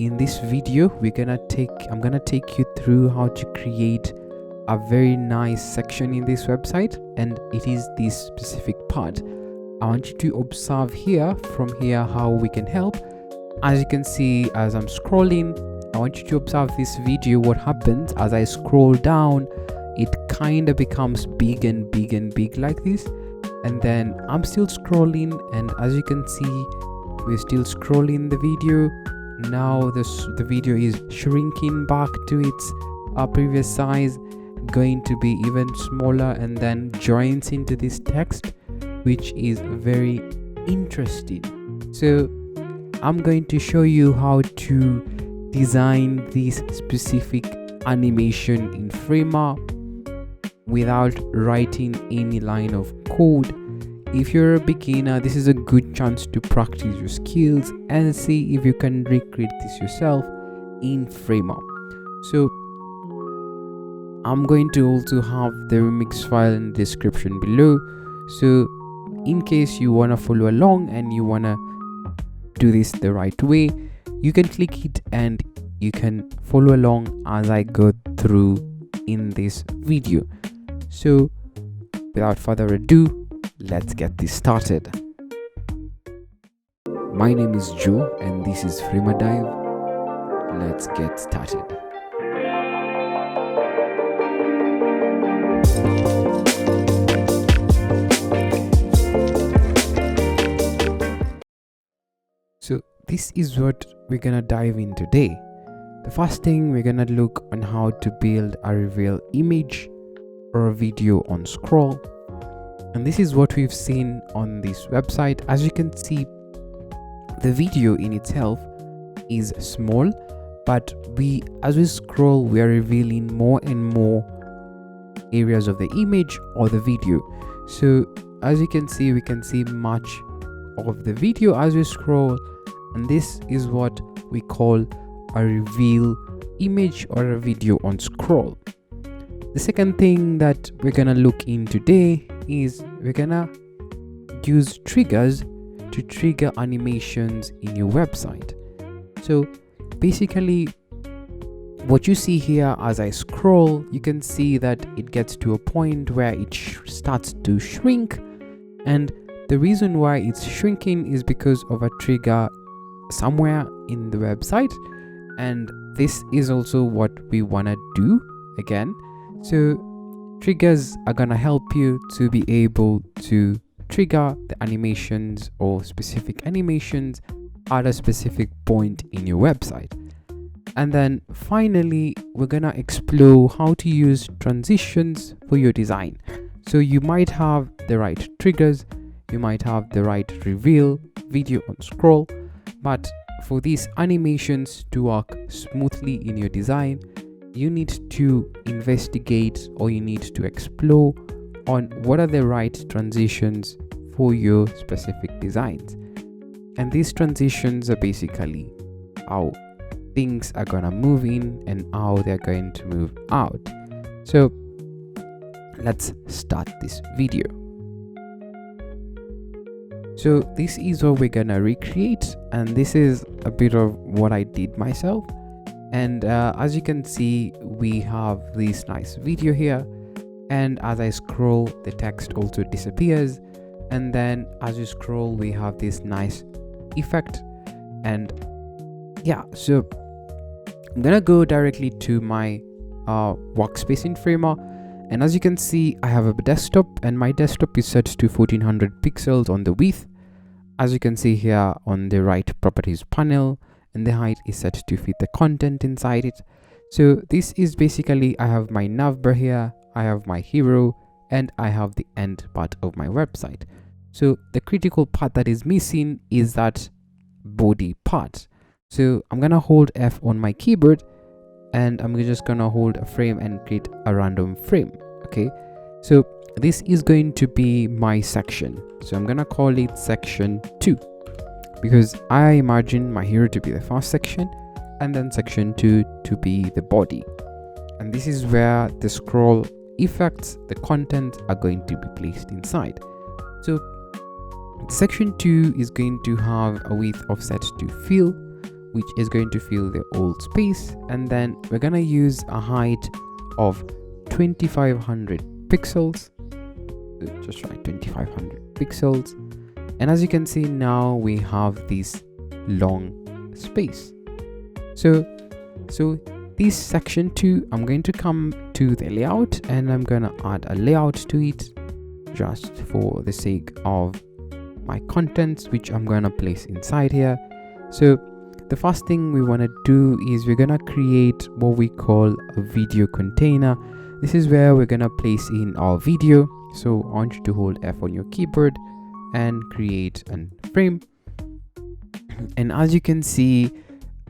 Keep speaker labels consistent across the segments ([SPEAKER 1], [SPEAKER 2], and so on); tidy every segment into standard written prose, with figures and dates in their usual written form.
[SPEAKER 1] in this video I'm gonna take you through how to create a very nice section in this website, and it is this specific part. I want you to observe here from here how we can help. As you can see, as I'm scrolling, I want you to observe this video. What happens as I scroll down, it kind of becomes big and big and big like this, and then I'm still scrolling, and as you can see, we're still scrolling the video. Now the video is shrinking back to its previous size, going to be even smaller, and then joins into this text, which is very interesting. So I'm going to show you how to design this specific animation in Framer without writing any line of code. If you're a beginner, this is a good chance to practice your skills and see if you can recreate this yourself in Framer. So I'm going to also have the remix file in the description below, so in case you want to follow along and you want to do this the right way, you can click it and you can follow along as I go through in this video. So without further ado, let's get this started. My name is Joe and this is Framer Dive. Let's get started. So this is what we're gonna dive in today. The first thing, we're gonna look on how to build a reveal image or a video on scroll, and this is what we've seen on this website. As you can see, the video in itself is small, but as we scroll, we are revealing more and more areas of the image or the video. So as you can see, we can see much of the video as we scroll, and this is what we call a reveal image or a video on scroll. The second thing that we're gonna look in today is we're gonna use triggers to trigger animations in your website. So basically, what you see here as I scroll, you can see that it gets to a point where it starts to shrink, and the reason why it's shrinking is because of a trigger somewhere in the website, and this is also what we want to do again. So triggers are gonna help you to be able to trigger the animations or specific animations at a specific point in your website. And then finally, we're gonna explore how to use transitions for your design. So you might have the right triggers, you might have the right reveal video on scroll, but for these animations to work smoothly in your design, you need to investigate or you need to explore on what are the right transitions for your specific designs. And these transitions are basically how things are gonna move in and how they're going to move out. So let's start this video. So this is what we're gonna recreate, and this is a bit of what I did myself. And as you can see, we have this nice video here, and as I scroll, the text also disappears, and then as you scroll, we have this nice effect. And yeah, so I'm gonna go directly to my workspace in Framer, and as you can see, I have a desktop, and my desktop is set to 1400 pixels on the width, as you can see here on the right properties panel, and the height is set to fit the content inside it. So this is basically, I have my navbar here, I have my hero, and I have the end part of my website. So the critical part that is missing is that body part. So I'm gonna hold F on my keyboard, and I'm just gonna hold a frame and create a random frame. Okay, so this is going to be my section. So I'm gonna call it section 2, because I imagine my hero to be the first section and then section 2 to be the body. And this is where the scroll effects, the content are going to be placed inside. So section 2 is going to have a width offset to fill, which is going to fill the whole space, and then we're gonna use a height of 2500 pixels. Just write 2500 pixels, and as you can see now we have this long space. So this section 2, I'm going to come to the layout and I'm gonna add a layout to it just for the sake of my contents, which I'm gonna place inside here. So the first thing we want to do is we're gonna create what we call a video container. This is where we're gonna place in our video. So I want you to hold F on your keyboard and create a frame. And as you can see,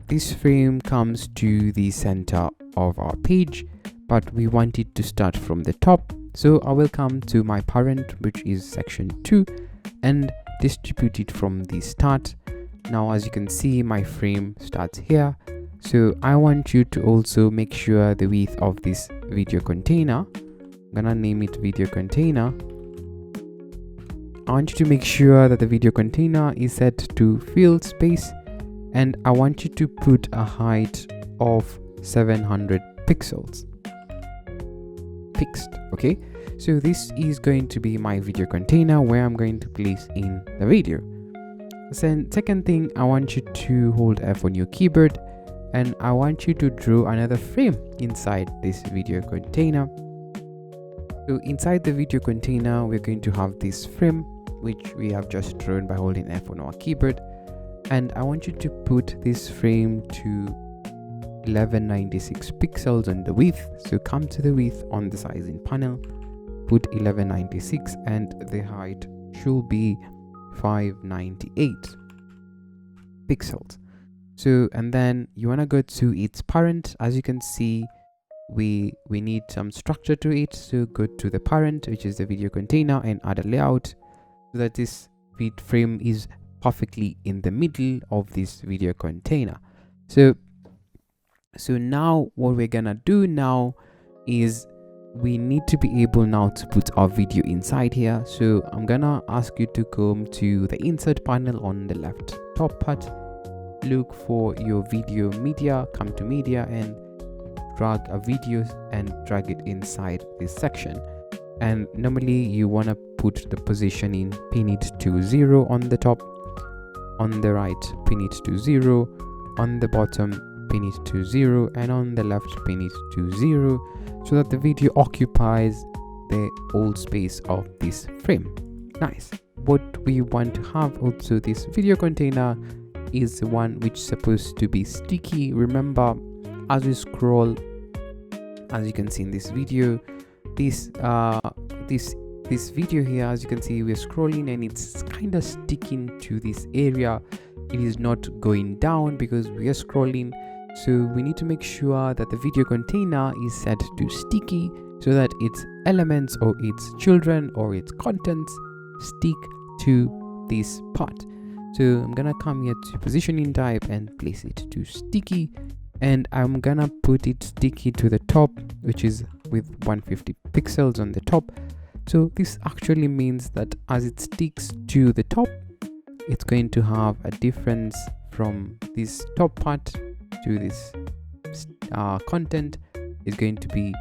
[SPEAKER 1] this frame comes to the center of our page, but we want it to start from the top. So I will come to my parent, which is section 2, and distribute it from the start. Now as you can see, my frame starts here. So I want you to also make sure the width of this video container, I'm gonna name it video container. I want you to make sure that the video container is set to fill space, and I want you to put a height of 700 pixels. Fixed. Okay, so this is going to be my video container where I'm going to place in the video. Then second thing, I want you to hold F on your keyboard and I want you to draw another frame inside this video container. So inside the video container, we're going to have this frame which we have just drawn by holding F on our keyboard, and I want you to put this frame to 1196 pixels on the width. So come to the width on the sizing panel, put 1196, and the height should be 598 pixels. So and then you want to go to its parent. As you can see, we need some structure to it, so go to the parent, which is the video container, and add a layout so that this frame is perfectly in the middle of this video container. So now what we're gonna do now is we need to be able now to put our video inside here. So I'm gonna ask you to come to the insert panel on the left top part, look for your video media, come to media and drag a video and drag it inside this section. And normally you want to put the positioning, pin it to 0 on the top, on the right pin it to 0, on the bottom pin it to 0, and on the left pin it to 0, so that the video occupies the whole space of this frame. Nice. What we want to have also, this video container is the one which is supposed to be sticky. Remember, as we scroll, as you can see in this video, this video here, as you can see, we're scrolling and it's kind of sticking to this area. It is not going down because we are scrolling. So we need to make sure that the video container is set to sticky so that its elements or its children or its contents stick to this part. So I'm gonna come here to positioning type and place it to sticky, and I'm gonna put it sticky to the top, which is with 150 pixels on the top. So this actually means that as it sticks to the top, it's going to have a difference from this top part to this content is going to be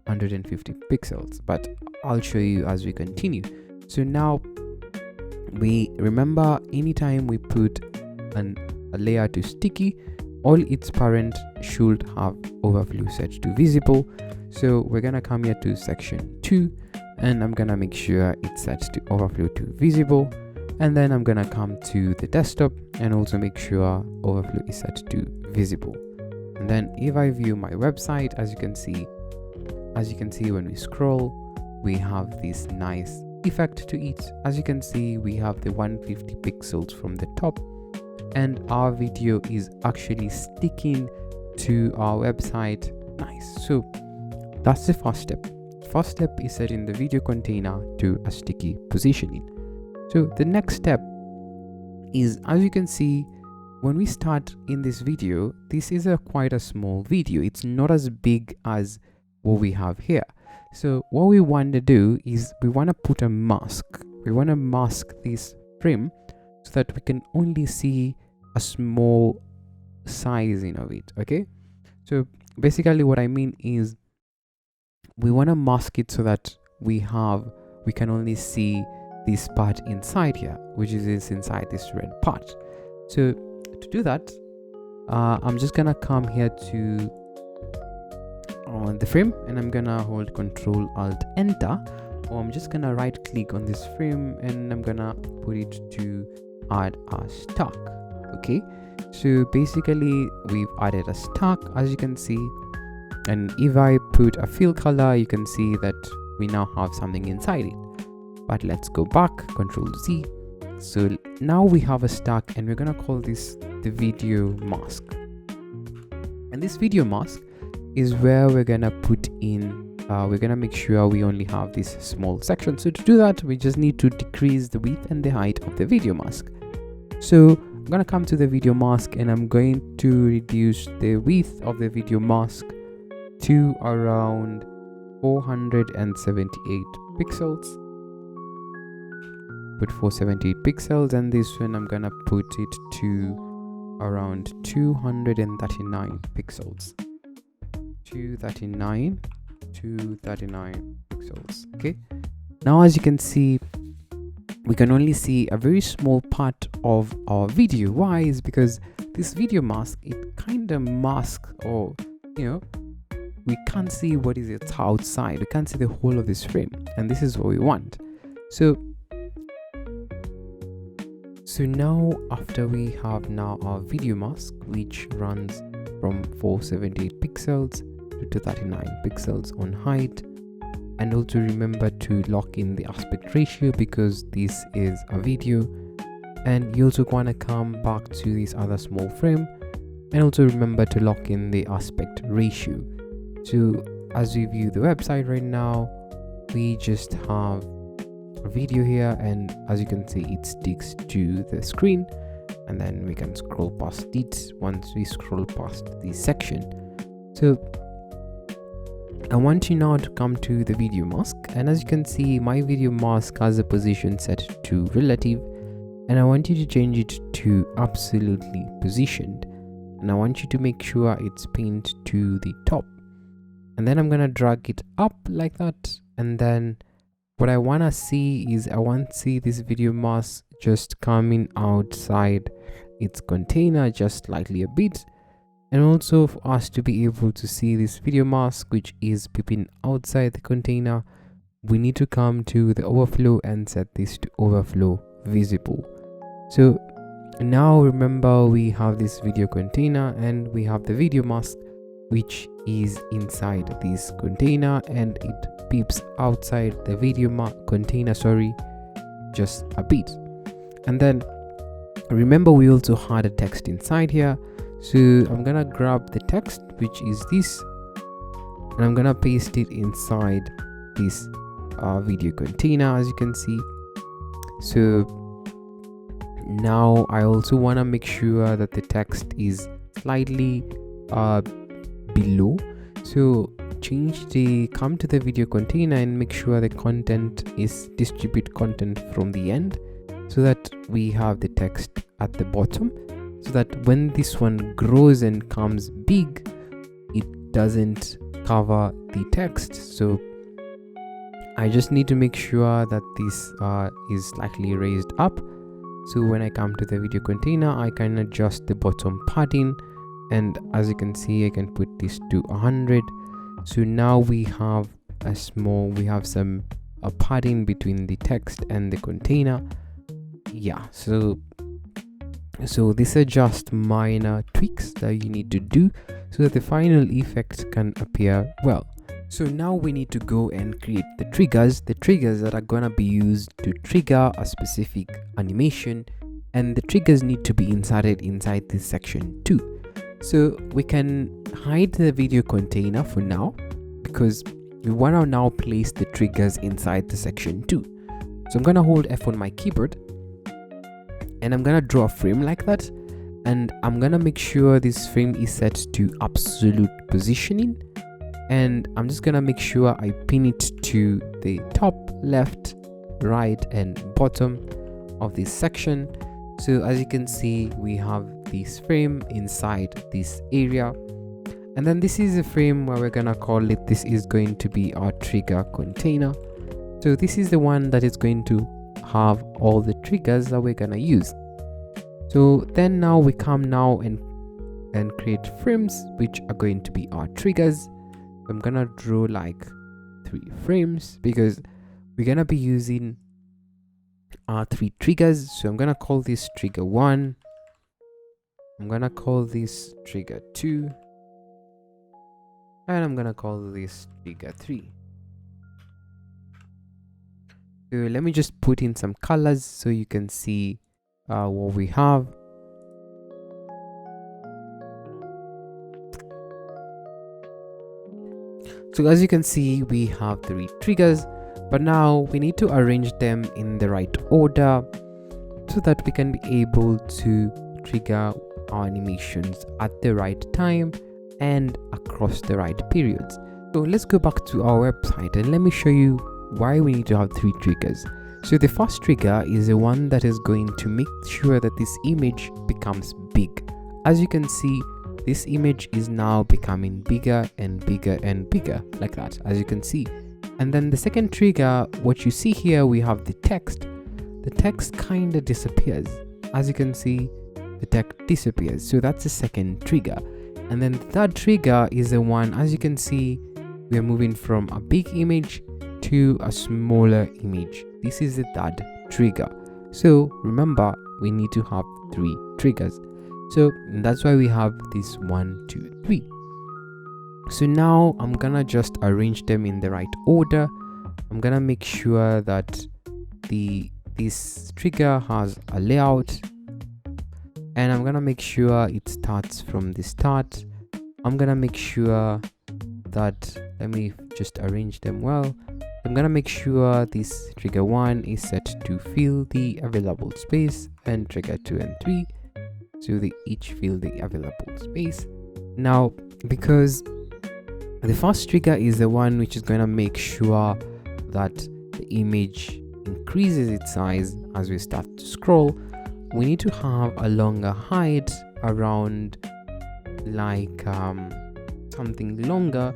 [SPEAKER 1] 150 pixels, but I'll show you as we continue. So now we remember, anytime we put a layer to sticky, all its parent should have overflow set to visible. So we're gonna come here to section 2 and I'm gonna make sure it's set to overflow to visible, and then I'm gonna come to the desktop and also make sure overflow is set to visible. And then if I view my website, as you can see when we scroll, we have this nice effect to it. As you can see, we have the 150 pixels from the top, and our video is actually sticking to our website. Nice. So that's the first step. First step is setting the video container to a sticky positioning. So the next step is, as you can see, when we start in this video, this is quite a small video. It's not as big as what we have here. So what we want to do is we want to put a mask. We want to mask this frame so that we can only see a small sizing of it. Okay, so basically what I mean is we want to mask it so that we can only see this part inside here, which is inside this red part. So to do that, I'm just gonna come here to the frame, and I'm gonna hold Control Alt Enter, or I'm just gonna right click on this frame and I'm gonna put it to add a stack. Okay, so basically we've added a stack, as you can see, and if I put a fill color, you can see that we now have something inside it. But let's go back, Control Z. So now we have a stack, and we're gonna call this the video mask. And this video mask is where we're gonna put in we're gonna make sure we only have this small section. So to do that, we just need to decrease the width and the height of the video mask. So I'm gonna come to the video mask, and I'm going to reduce the width of the video mask to around 478 pixels. Put 478 pixels, and this one I'm gonna put it to around 239 pixels. 239 pixels. Okay, now as you can see, we can only see a very small part of our video. Why? Is because this video mask, it kind of masks, or we can't see what is it's outside. We can't see the whole of this frame, and this is what we want. So now, after we have now our video mask, which runs from 478 pixels to 239 pixels on height, and also remember to lock in the aspect ratio because this is a video, and you also want to come back to this other small frame, and also remember to lock in the aspect ratio. So as we view the website right now, we just have a video here, and as you can see, it sticks to the screen, and then we can scroll past it once we scroll past this section. So I want you now to come to the video mask, and as you can see, my video mask has a position set to relative, and I want you to change it to absolutely positioned, and I want you to make sure it's pinned to the top, and then I'm gonna drag it up like that. And then what I want to see is I want to see this video mask just coming outside its container just slightly a bit, and also for us to be able to see this video mask which is peeping outside the container, we need to come to the overflow and set this to overflow visible. So now remember, we have this video container and we have the video mask which is inside this container, and it peeps outside the video container just a bit. And then remember, we also had a text inside here, so I'm gonna grab the text, which is this, and I'm gonna paste it inside this video container, as you can see. So now I also want to make sure that the text is slightly below, so come to the video container and make sure the content is distribute content from the end, so that we have the text at the bottom, so that when this one grows and comes big, it doesn't cover the text. So I just need to make sure that this is slightly raised up. So when I come to the video container, I can adjust the bottom padding, and as you can see, I can put this to 100. So now we have some padding between the text and the container. Yeah, so these are just minor tweaks that you need to do so that the final effect can appear well. So now we need to go and create the triggers that are gonna be used to trigger a specific animation, and the triggers need to be inserted inside this section too. So we can hide the video container for now because we want to now place the triggers inside the section too. So I'm gonna hold F on my keyboard, and I'm gonna draw a frame like that, and I'm gonna make sure this frame is set to absolute positioning, and I'm just gonna make sure I pin it to the top, left, right, and bottom of this section. So as you can see, we have this frame inside this area. And then this is a frame where we're gonna call it, this is going to be our trigger container. So this is the one that is going to have all the triggers that we're gonna use. So then now we come now and create frames which are going to be our triggers. I'm gonna draw like 3 frames because we're gonna be using our 3 triggers. So I'm gonna call this trigger 1, I'm gonna call this trigger 2, and I'm gonna call this trigger 3. So let me just put in some colors so you can see what we have. So as you can see, we have 3 triggers, but now we need to arrange them in the right order so that we can be able to trigger our animations at the right time and across the right periods. So let's go back to our website and let me show you why we need to have 3 triggers. So the first trigger is the one that is going to make sure that this image becomes big. As you can see, this image is now becoming bigger and bigger and bigger, like that, as you can see. And then the second trigger, what you see here, we have the text. The text kind of disappears. As you can see, the text disappears. So that's the second trigger. And then the third trigger is the one, as you can see, we are moving from a big image to a smaller image. This is the third trigger. So remember, we need to have 3 triggers. So that's why we have this 1, 2, 3. So now I'm gonna just arrange them in the right order. I'm gonna make sure that this trigger has a layout, and I'm gonna make sure it starts from the start. I'm gonna make sure that, let me just arrange them well. I'm gonna make sure this trigger 1 is set to fill the available space, and trigger 2 and 3, so they each fill the available space. Now, because the first trigger is the one which is going to make sure that the image increases its size as we start to scroll, we need to have a longer height, around like something longer,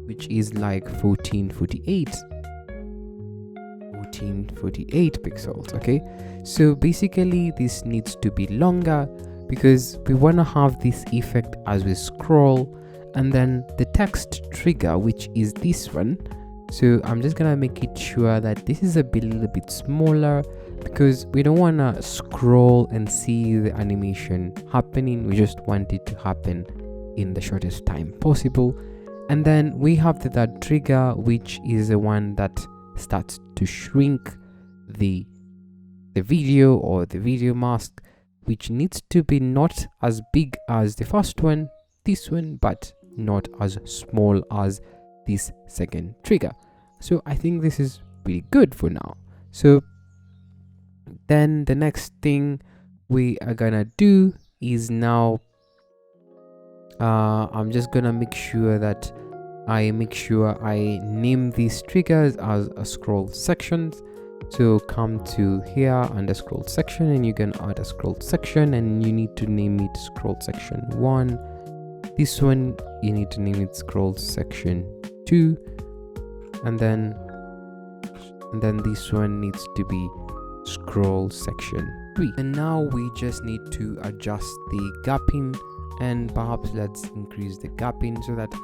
[SPEAKER 1] which is like 1448 pixels. Okay, so basically this needs to be longer because we want to have this effect as we scroll. And then the text trigger, which is this one, so I'm just gonna make it sure that this is a little bit smaller because we don't want to scroll and see the animation happening. We just want it to happen in the shortest time possible. And then we have the third trigger, which is the one that starts to shrink the video or the video mask, which needs to be not as big as the first one, this one, but not as small as this second trigger. So I think this is pretty good for now. So then the next thing we are gonna do is now I'm just gonna make sure that I name these triggers as a scroll sections. So come to here under scroll section, and you can add a scroll section, and you need to name it scroll section 1. This one you need to name it scroll section 2, and then this one needs to be scroll section 3. And now we just need to adjust the gapping, and perhaps let's increase the gapping so that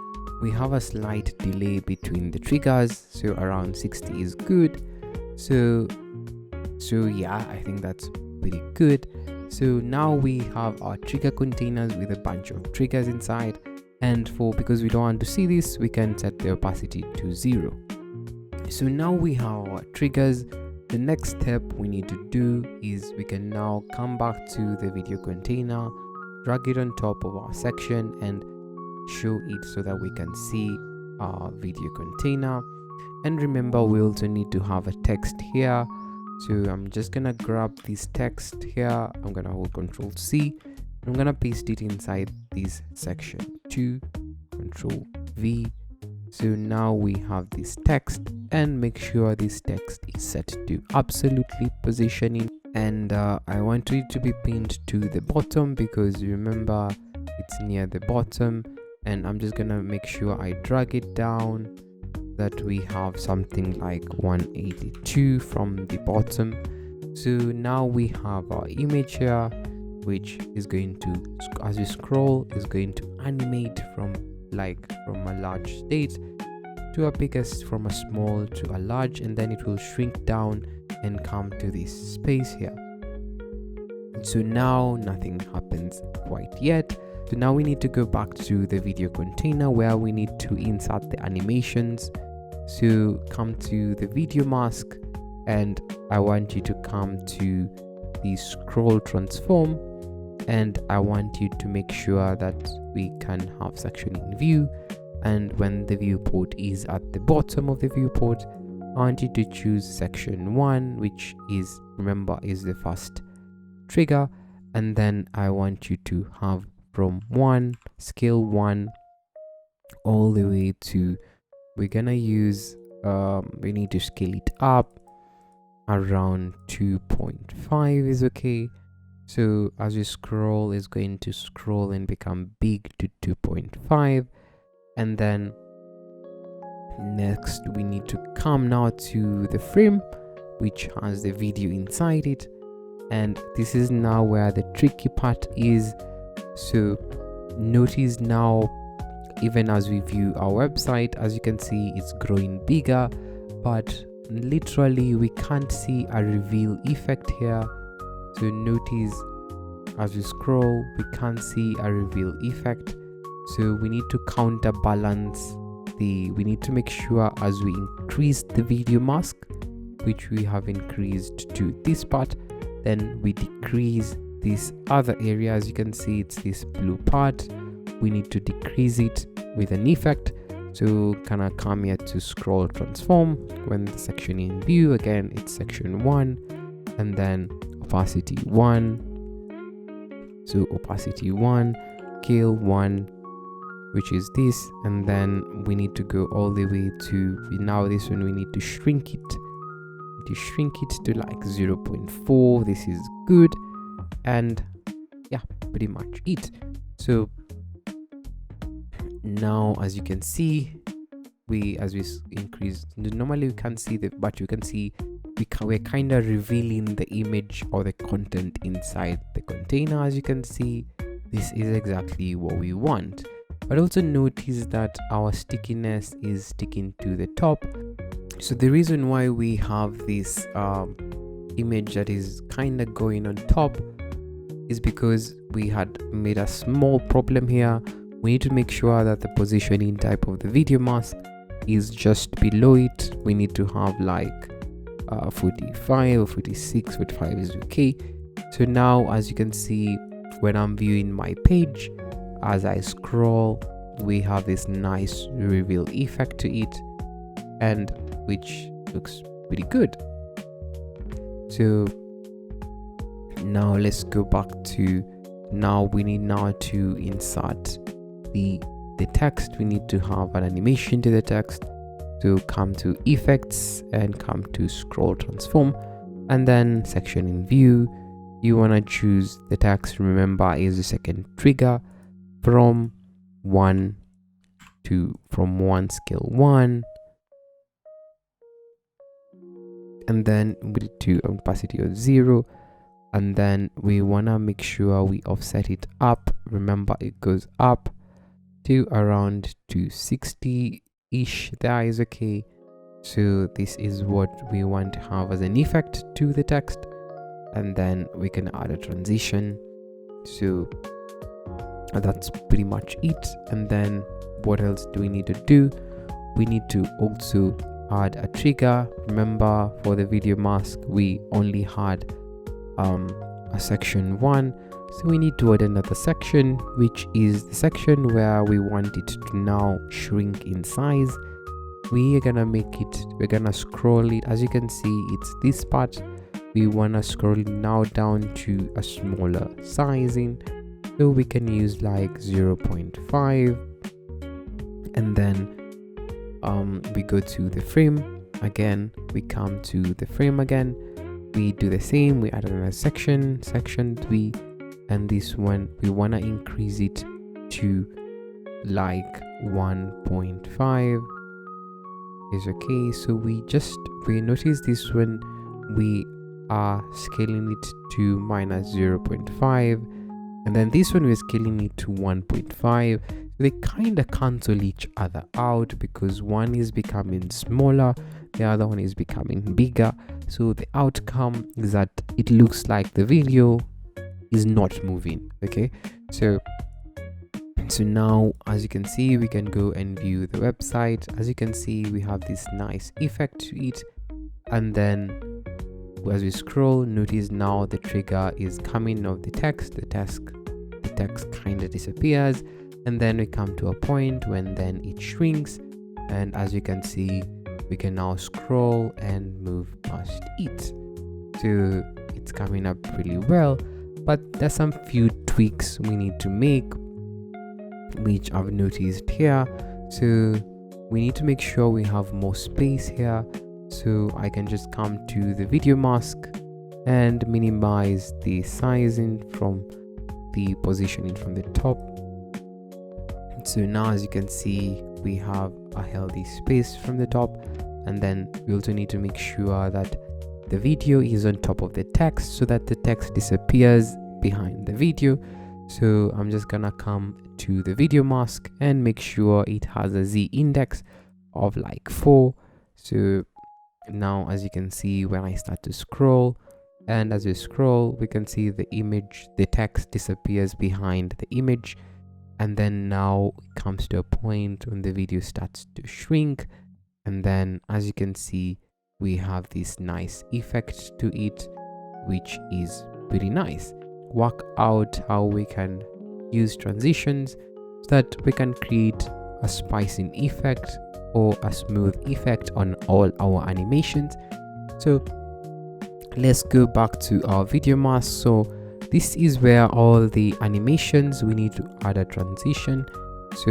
[SPEAKER 1] we have a slight delay between the triggers. So around 60 is good. So yeah, I think that's pretty good. So now we have our trigger containers with a bunch of triggers inside, and because we don't want to see this, we can set the opacity to 0. So now we have our triggers. The next step we need to do is we can now come back to the video container, drag it on top of our section, and show it so that we can see our video container. And remember, we also need to have a text here. So I'm just gonna grab this text here, I'm gonna hold Ctrl C, I'm gonna paste it inside this section 2, Ctrl V. So now we have this text, and make sure this text is set to absolutely positioning. and I want it to be pinned to the bottom because remember it's near the bottom, and I'm just gonna make sure I drag it down that we have something like 182 from the bottom. So now we have our image here, which is going to, as we scroll, is going to animate from a large state to a biggest, from a small to a large, and then it will shrink down and come to this space here. So now nothing happens quite yet. So now we need to go back to the video container where we need to insert the animations. So come to the video mask, and I want you to come to the scroll transform, and I want you to make sure that we can have section in view, and when the viewport is at the bottom of the viewport, I want you to choose section 1, which is, remember, is the first trigger, and then I want you to have from 1, scale 1 all the way to, we're gonna use we need to scale it up around 2.5 is okay. So as you scroll, is going to scroll and become big to 2.5, and then next we need to come now to the frame which has the video inside it, and this is now where the tricky part is. So notice now, even as we view our website, as you can see, it's growing bigger, but literally we can't see a reveal effect here. So notice as we scroll, we can't see a reveal effect. So we need to counterbalance we need to make sure as we increase the video mask, which we have increased to this part, then we decrease this other area. As you can see, it's this blue part. We need to decrease it with an effect. So kind of come here to scroll transform. When the section in view, again it's section 1, and then opacity 1. So opacity 1, scale 1, which is this, and then we need to go all the way to, now this one we need to shrink it to like 0.4. This is good, and yeah, pretty much it. So now as you can see, as we increase, normally we can't see but you can see we're kind of revealing the image or the content inside the container. As you can see, this is exactly what we want. But also notice that our stickiness is sticking to the top. So the reason why we have this image that is kind of going on top is because we had made a small problem here. We need to make sure that the positioning type of the video mask is just below it. We need to have like 45 or 46. 45 is okay. So now as you can see, when I'm viewing my page, as I scroll, we have this nice reveal effect to it, and which looks pretty good. So now let's go back to, now we need to insert the text. We need to have an animation to the text. So come to effects and come to scroll transform, and then section in view. You want to choose the text, remember, is the second trigger, from 1 scale 1, and then we do opacity of 0, and then we want to make sure we offset it up. Remember, it goes up to around 260 ish. That is okay. So this is what we want to have as an effect to the text, and then we can add a transition. So that's pretty much it. And then what else do we need to do? We need to also add a trigger. Remember, for the video mask we only had a section 1, so we need to add another section, which is the section where we want it to now shrink in size. We are gonna make it, we're gonna scroll it. As you can see, it's this part. We want to scroll it now down to a smaller sizing, so we can use like 0.5, and then we go to the frame again. We come to the frame again, we do the same. We add another section 3, and this one we want to increase it to like 1.5 is okay. So we notice this one, we are scaling it to minus 0.5, and then this one we're scaling it to 1.5. They kind of cancel each other out because one is becoming smaller, the other one is becoming bigger. So the outcome is that it looks like the video is not moving. Okay, so now, as you can see, we can go and view the website. As you can see, we have this nice effect to it, and then as we scroll, notice now the trigger is coming of the text. The text kind of disappears, and then we come to a point when then it shrinks, and as you can see, we can now scroll and move past it. So it's coming up really well, but there's some few tweaks we need to make, which I've noticed here. So we need to make sure we have more space here. So I can just come to the video mask and minimize the sizing from the positioning from the top. So now, as you can see, we have a healthy space from the top, and then we also need to make sure that the video is on top of the text so that the text disappears behind the video. So I'm just gonna come to the video mask and make sure it has a Z index of like 4. So now, as you can see, when I start to scroll, and as we scroll, we can see the text disappears behind the image, and then now it comes to a point when the video starts to shrink, and then as you can see, we have this nice effect to it, which is pretty nice. Work out how we can use transitions so that we can create a spicing effect or a smooth effect on all our animations. So let's go back to our video mask. So this is where all the animations, we need to add a transition. So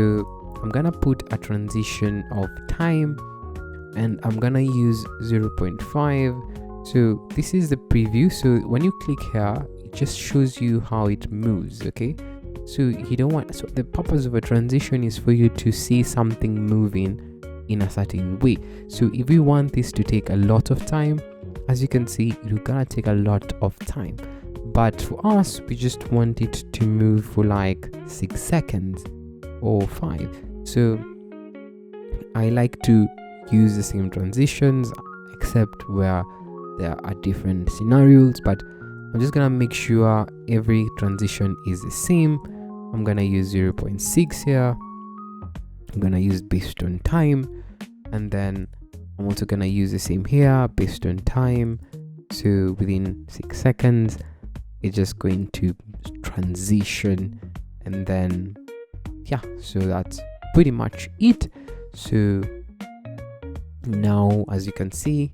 [SPEAKER 1] I'm gonna put a transition of time, and I'm gonna use 0.5. So this is the preview. So when you click here, it just shows you how it moves. Okay, so you don't want, so the purpose of a transition is for you to see something moving in a certain way. So if we want this to take a lot of time, as you can see, it's gonna take a lot of time, but for us, we just want it to move for like 6 seconds or 5. So I like to use the same transitions except where there are different scenarios, but I'm just gonna make sure every transition is the same. I'm gonna use 0.6 here. I'm gonna use based on time, and then I'm also gonna use the same here based on time. So within 6 seconds, it's just going to transition, and then yeah, so that's pretty much it. So now, as you can see,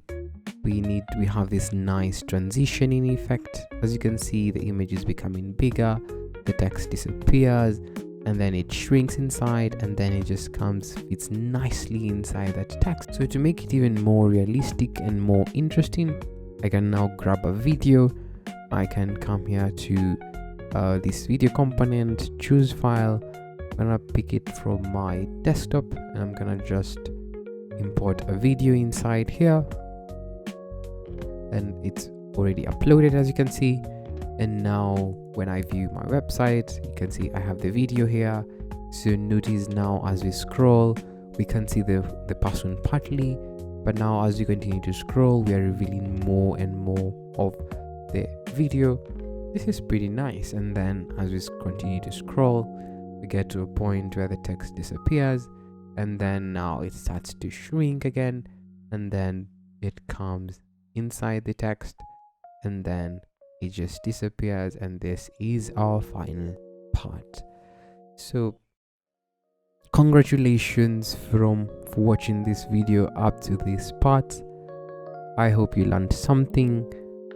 [SPEAKER 1] we have this nice transitioning effect. As you can see, the image is becoming bigger, the text disappears, and then it shrinks inside, and then it just fits nicely inside that text. So to make it even more realistic and more interesting, I can now grab a video. I can come here to this video component, choose file. I'm gonna pick it from my desktop, and I'm gonna just import a video inside here, and it's already uploaded, as you can see. And now when I view my website, you can see I have the video here. So notice now, as we scroll, we can see the person partly, but now as you continue to scroll, we are revealing more and more of the video. This is pretty nice. And then as we continue to scroll, we get to a point where the text disappears, and then now it starts to shrink again, and then it comes inside the text, and then it just disappears, and this is our final part. So congratulations for watching this video up to this part. I hope you learned something.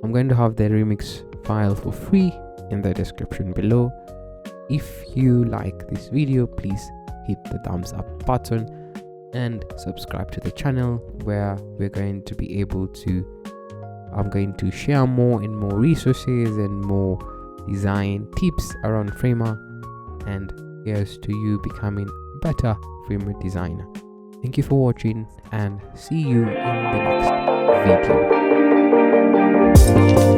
[SPEAKER 1] I'm going to have the remix file for free in the description below. If you like this video, please hit the thumbs up button and subscribe to the channel, where we're going to be able to I'm going to share more and more resources and more design tips around Framer, and here's to you becoming a better Framer designer. Thank you for watching, and see you in the next video.